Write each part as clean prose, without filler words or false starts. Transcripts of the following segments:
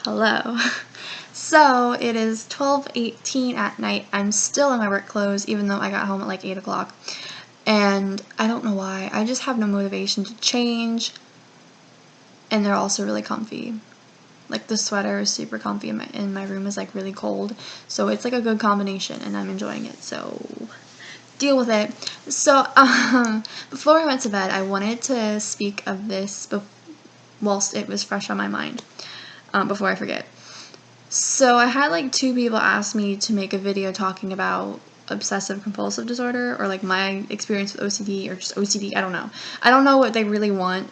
Hello. So it is 12:18 at night. I'm still in my work clothes even though I got home at like 8 o'clock. And I don't know why. I just have no motivation to change. And they're also really comfy. Like the sweater is super comfy and my room is like really cold. So it's like a good combination and I'm enjoying it. So deal with it. So before I went to bed, I wanted to speak of this whilst it was fresh on my mind. Before I forget. So I had like two people ask me to make a video talking about obsessive compulsive disorder or like my experience with OCD or just OCD. I don't know. I don't know what they really want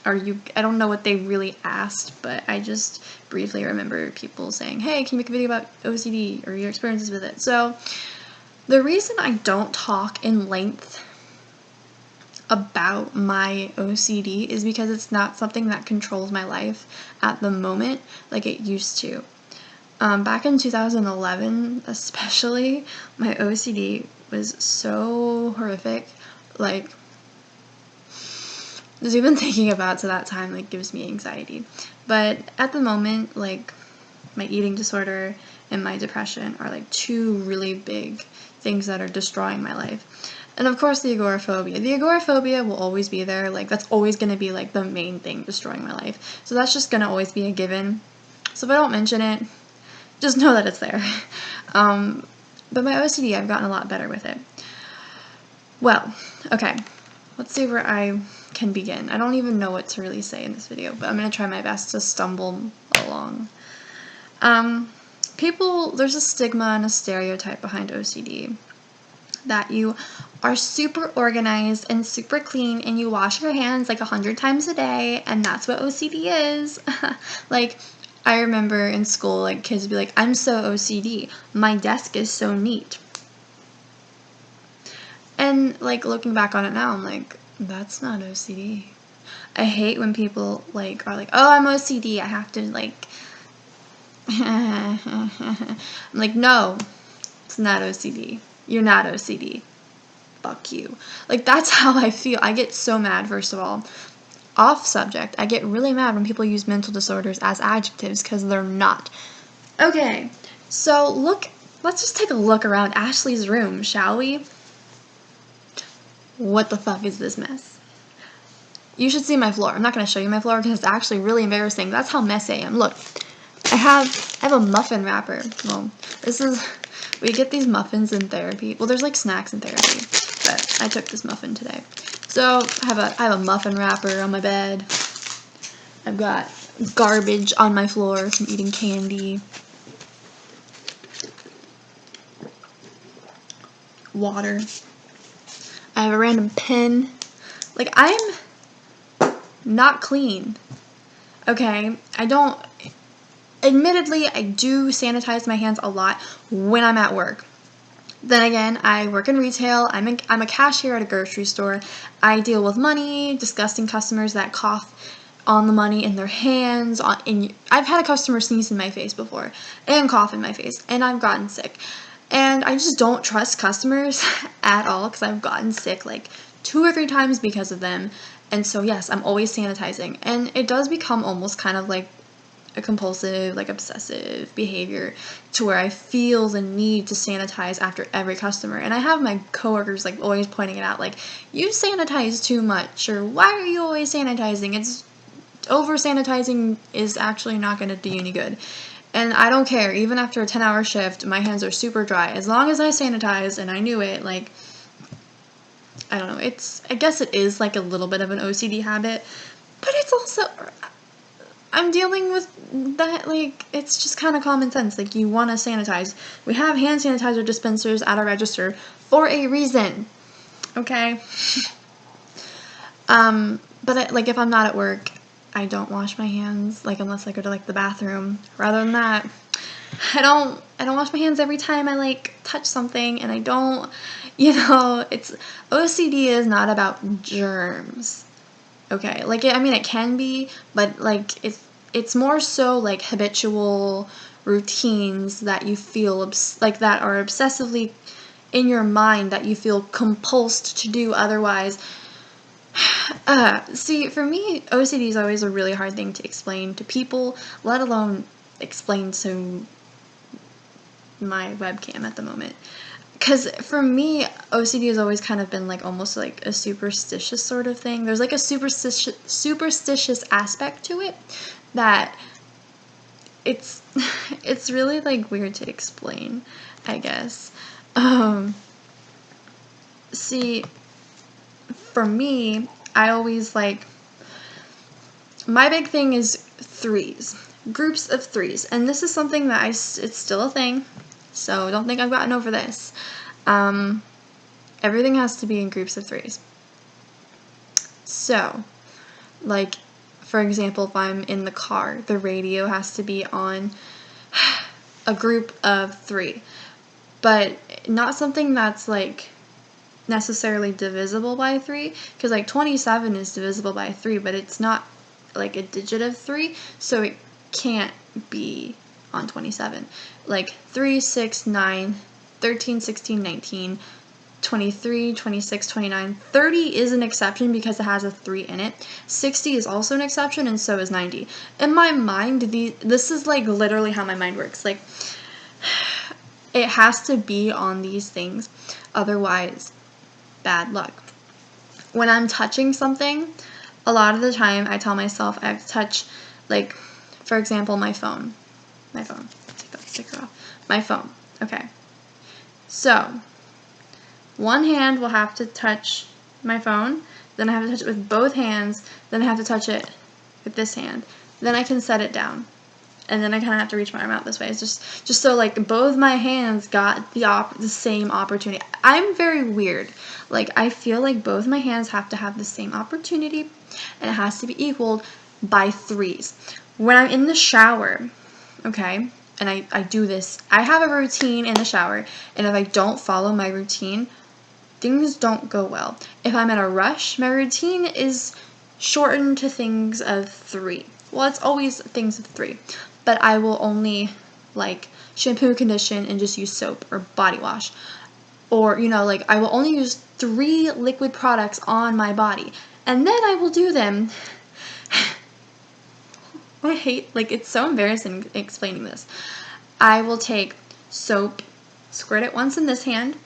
I don't know what they really asked, but I just briefly remember people saying, hey, can you make a video about OCD or your experiences with it? So the reason I don't talk in length about my OCD is because it's not something that controls my life at the moment like it used to. Back in 2011, especially, my OCD was so horrific. Like, just even thinking about to that time, like, gives me anxiety. But at the moment, like, my eating disorder and my depression are, like, two really big things that are destroying my life. And, of course, the agoraphobia. The agoraphobia will always be there. Like, that's always going to be, like, the main thing destroying my life. So that's just going to always be a given. So if I don't mention it, just know that it's there. But my OCD, I've gotten a lot better with it. Well, okay, let's see where I can begin. I don't even know what to really say in this video, but I'm going to try my best to stumble along. There's a stigma and a stereotype behind OCD. That you are super organized and super clean and you wash your hands like 100 times a day, and that's what OCD is. Like, I remember in school, like, kids would be like, I'm so OCD. My desk is so neat. And, like, looking back on it now, I'm like, that's not OCD. I hate when people, like, are like, oh, I'm OCD. I have to, like, I'm like, no, it's not OCD. You're not OCD. Fuck you. Like, that's how I feel. I get so mad, first of all. Off subject, I get really mad when people use mental disorders as adjectives because they're not. Okay, so let's just take a look around Ashley's room, shall we? What the fuck is this mess? You should see my floor. I'm not going to show you my floor because it's actually really embarrassing. That's how messy I am. Look, I have a muffin wrapper. Well, we get these muffins in therapy. Well, there's like snacks in therapy, but I took this muffin today. So I have a muffin wrapper on my bed. I've got garbage on my floor from eating candy. Water. I have a random pen. Like, I'm not clean. Okay? Admittedly, I do sanitize my hands a lot when I'm at work. Then again, I work in retail. I'm a cashier at a grocery store. I deal with money, disgusting customers that cough on the money in their hands. I've had a customer sneeze in my face before and cough in my face, and I've gotten sick. And I just don't trust customers at all because I've gotten sick like 2 or 3 times because of them. And so yes, I'm always sanitizing, and it does become almost kind of like a compulsive, like obsessive behavior to where I feel the need to sanitize after every customer. And I have my coworkers like always pointing it out, like, you sanitize too much, or why are you always sanitizing? It's over sanitizing is actually not going to do you any good. And I don't care. Even after a 10-hour shift, my hands are super dry. As long as I sanitize, and I knew it, like, I don't know. I guess it is like a little bit of an OCD habit, but it's also, I'm dealing with that, like, it's just kind of common sense. Like, you want to sanitize. We have hand sanitizer dispensers at our register for a reason, okay? But, like, if I'm not at work, I don't wash my hands, like, unless I go to, like, the bathroom. Rather than that, I don't wash my hands every time I, like, touch something, and I don't, OCD is not about germs. Okay, like, I mean, it can be, but, like, it's more so, like, habitual routines that you feel, that are obsessively in your mind that you feel compulsed to do otherwise. See, for me, OCD is always a really hard thing to explain to people, let alone explain to my webcam at the moment. Because for me, OCD has always kind of been like almost like a superstitious sort of thing. There's like a superstitious aspect to it that it's really like weird to explain, I guess. See, for me, I always like, my big thing is threes, groups of threes, and this is something that it's still a thing, so don't think I've gotten over this. Everything has to be in groups of threes. So, like, for example, if I'm in the car, the radio has to be on a group of three, but not something that's like necessarily divisible by 3, because like 27 is divisible by 3, but it's not like a digit of 3, so it can't be on 27. Like 3, 6, 9, 13, 16, 19, 23, 26, 29, 30 is an exception because it has a 3 in it. 60 is also an exception, and so is 90. In my mind, this is like literally how my mind works. Like, it has to be on these things, otherwise bad luck. When I'm touching something, a lot of the time I tell myself I have to touch, like, for example, my phone. Take that sticker off. My phone. Okay. So, one hand will have to touch my phone, then I have to touch it with both hands, then I have to touch it with this hand. Then I can set it down. And then I kind of have to reach my arm out this way. It's just so like both my hands got the same opportunity. I'm very weird. Like, I feel like both my hands have to have the same opportunity, and it has to be equaled by 3s. When I'm in the shower, okay, and I do this, I have a routine in the shower, and if I don't follow my routine, things don't go well. If I'm in a rush, my routine is shortened to things of 3. Well, it's always things of 3. But I will only like shampoo, condition, and just use soap or body wash. Or, you know, like I will only use 3 liquid products on my body. And then I will do them. I hate, like, it's so embarrassing explaining this. I will take soap, squirt it once in this hand,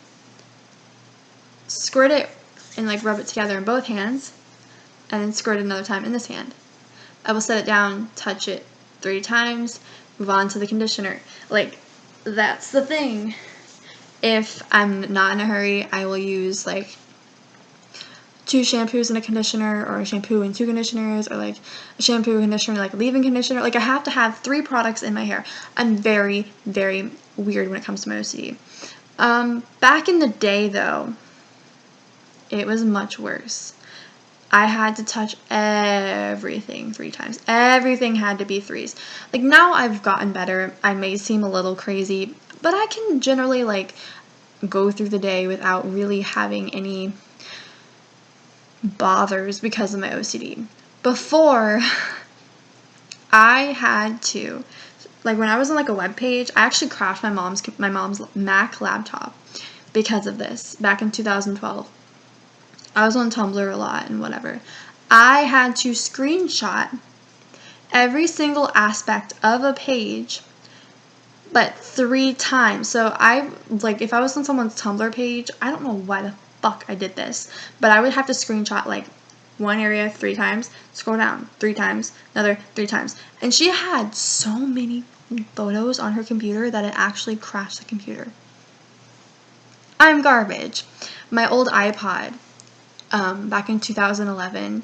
squirt it and like rub it together in both hands, and then squirt it another time in this hand. I will set it down, touch it 3 times, move on to the conditioner. Like, that's the thing. If I'm not in a hurry, I will use like 2 shampoos and a conditioner, or a shampoo and 2 conditioners, or like a shampoo, conditioner, like leave-in conditioner. Like, I have to have 3 products in my hair. I'm very, very weird when it comes to my OCD. Back in the day though, it was much worse. I had to touch everything 3 times. Everything had to be 3s. Like, now I've gotten better. I may seem a little crazy, but I can generally like go through the day without really having any bothers because of my OCD. Before, I had to, like, when I was on like a web page, I actually crashed my mom's Mac laptop because of this back in 2012. I was on Tumblr a lot and whatever. I had to screenshot every single aspect of a page, but 3 times. So if I was on someone's Tumblr page, I don't know why the fuck I did this, but I would have to screenshot like one area 3 times, scroll down 3 times, another 3 times. And she had so many photos on her computer that it actually crashed the computer. I'm garbage. My old iPod, back in 2011,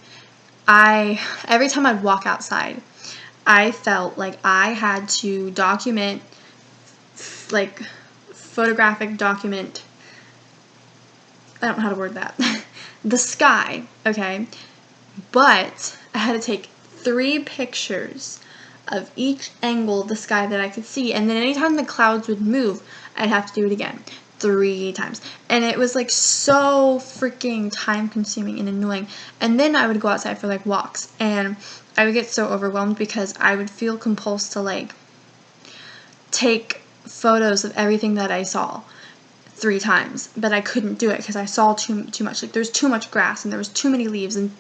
every time I'd walk outside, I felt like I had to document, like, photographic document, I don't know how to word that, the sky, okay? But I had to take 3 pictures of each angle of the sky that I could see, and then anytime the clouds would move, I'd have to do it again 3 times. And it was like so freaking time consuming and annoying. And then I would go outside for like walks, and I would get so overwhelmed because I would feel compulsed to like take photos of everything that I saw 3 times, but I couldn't do it because I saw too much. Like, there's too much grass and there was too many leaves, and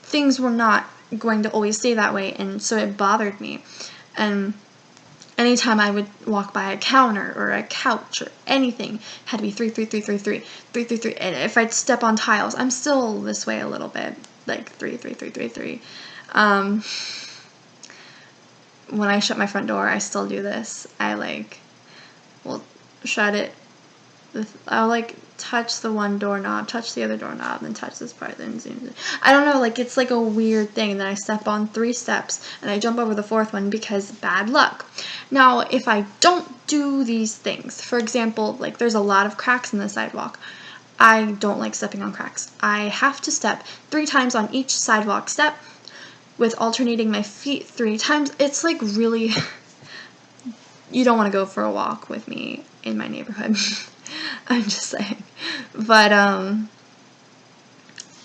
things were not going to always stay that way, and so it bothered me. And Anytime I would walk by a counter or a couch or anything, had to be 3, 3, 3, 3, 3, 3, 3, 3. And if I'd step on tiles, I'm still this way a little bit, like 3, 3, 3, 3, 3. When I shut my front door, I still do this. I will shut it. I'll touch the one doorknob, touch the other doorknob, then touch this part, then zoom. I don't know, it's like a weird thing. And then I step on 3 steps and I jump over the 4th one because bad luck. Now, if I don't do these things, for example, there's a lot of cracks in the sidewalk. I don't like stepping on cracks. I have to step 3 times on each sidewalk step with alternating my feet 3 times. It's really, you don't want to go for a walk with me in my neighborhood. I'm just saying. But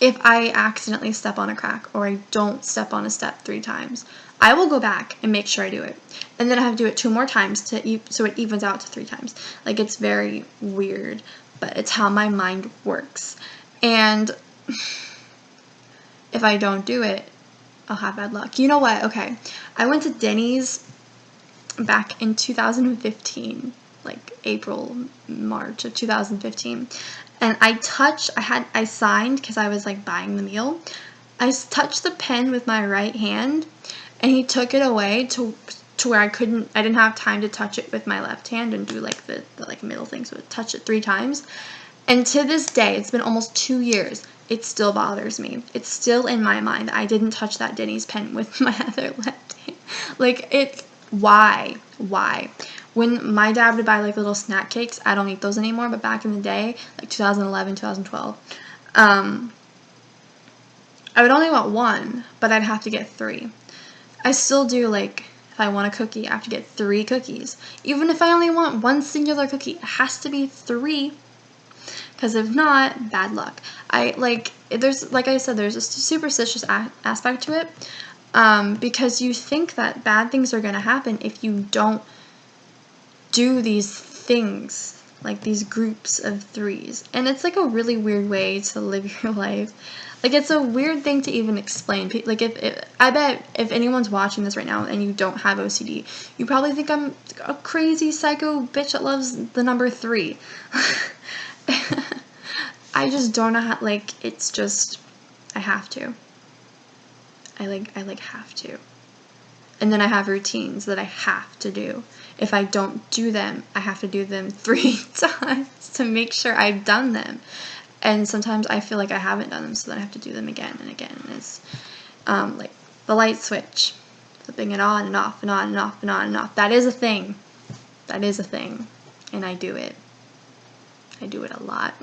if I accidentally step on a crack or I don't step on a step 3 times, I will go back and make sure I do it. And then I have to do it 2 more times so it evens out to 3 times. It's very weird, but it's how my mind works. And if I don't do it, I'll have bad luck. You know what? Okay. I went to Denny's back in 2015. April, March of 2015, and I signed because I was buying the meal. I touched the pen with my right hand, and he took it away to where I didn't have time to touch it with my left hand and do the middle thing, so I touched it 3 times. And to this day, it's been almost 2 years, it still bothers me. It's still in my mind. I didn't touch that Denny's pen with my other left hand. Why? When my dad would buy little snack cakes, I don't eat those anymore, but back in the day, 2011, 2012, I would only want 1, but I'd have to get 3. I still do, if I want a cookie, I have to get 3 cookies. Even if I only want 1 singular cookie, it has to be 3, because if not, bad luck. There's, like I said, there's a superstitious aspect to it, because you think that bad things are going to happen if you don't do these things, these groups of 3s. And it's a really weird way to live your life. It's a weird thing to even explain. I bet if anyone's watching this right now and you don't have OCD, you probably think I'm a crazy psycho bitch that loves the number 3. I just don't know how, it's just, I have to. I have to. And then I have routines that I have to do. If I don't do them, I have to do them 3 times to make sure I've done them. And sometimes I feel like I haven't done them, so then I have to do them again and again. And it's the light switch, flipping it on and off and on and off and on and off. That is a thing. That is a thing. And I do it. I do it a lot.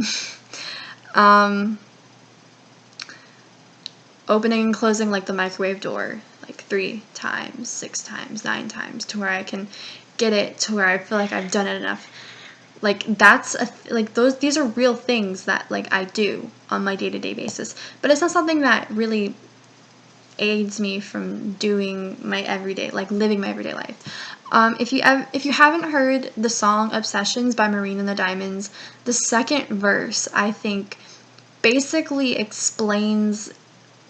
Opening and closing the microwave door 3 times, 6 times, 9 times, to where I can get it to where I feel like I've done it enough. That's these are real things that I do on my day-to-day basis, but it's not something that really aids me from doing my everyday, living my everyday life. If you haven't heard the song Obsessions by Marine and the Diamonds, the 2nd verse, I think, basically explains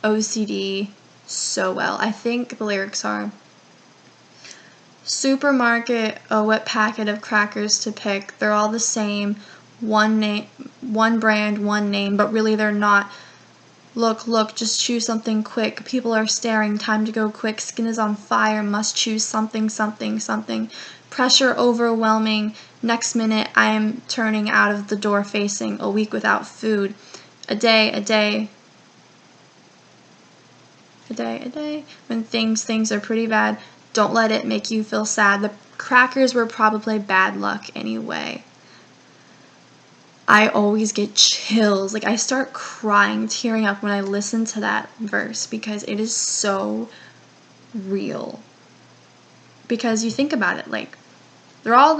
OCD so well. I think the lyrics are, supermarket, oh what packet of crackers to pick, they're all the same, one brand, one name, but really they're not. Look, just choose something quick, people are staring, time to go quick, skin is on fire, must choose something, pressure overwhelming, next minute I am turning out of the door, facing a week without food, a day, when things are pretty bad, don't let it make you feel sad, the crackers were probably bad luck anyway. I always get chills, I start crying, tearing up when I listen to that verse, because it is so real. Because you think about it, they're all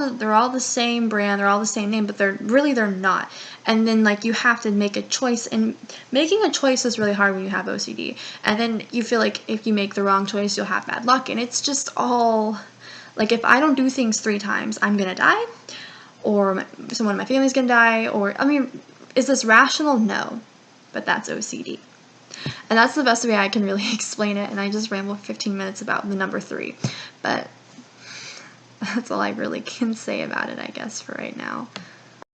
the same brand, they're all the same name, but they're not. And then you have to make a choice, and making a choice is really hard when you have OCD. And then you feel like if you make the wrong choice, you'll have bad luck. And it's just all if I don't do things 3 times, I'm gonna die, or someone in my family's gonna die, or is this rational? No, but that's OCD. And that's the best way I can really explain it. And I just rambled 15 minutes about the number 3, but That's all I really can say about it, I guess, for right now.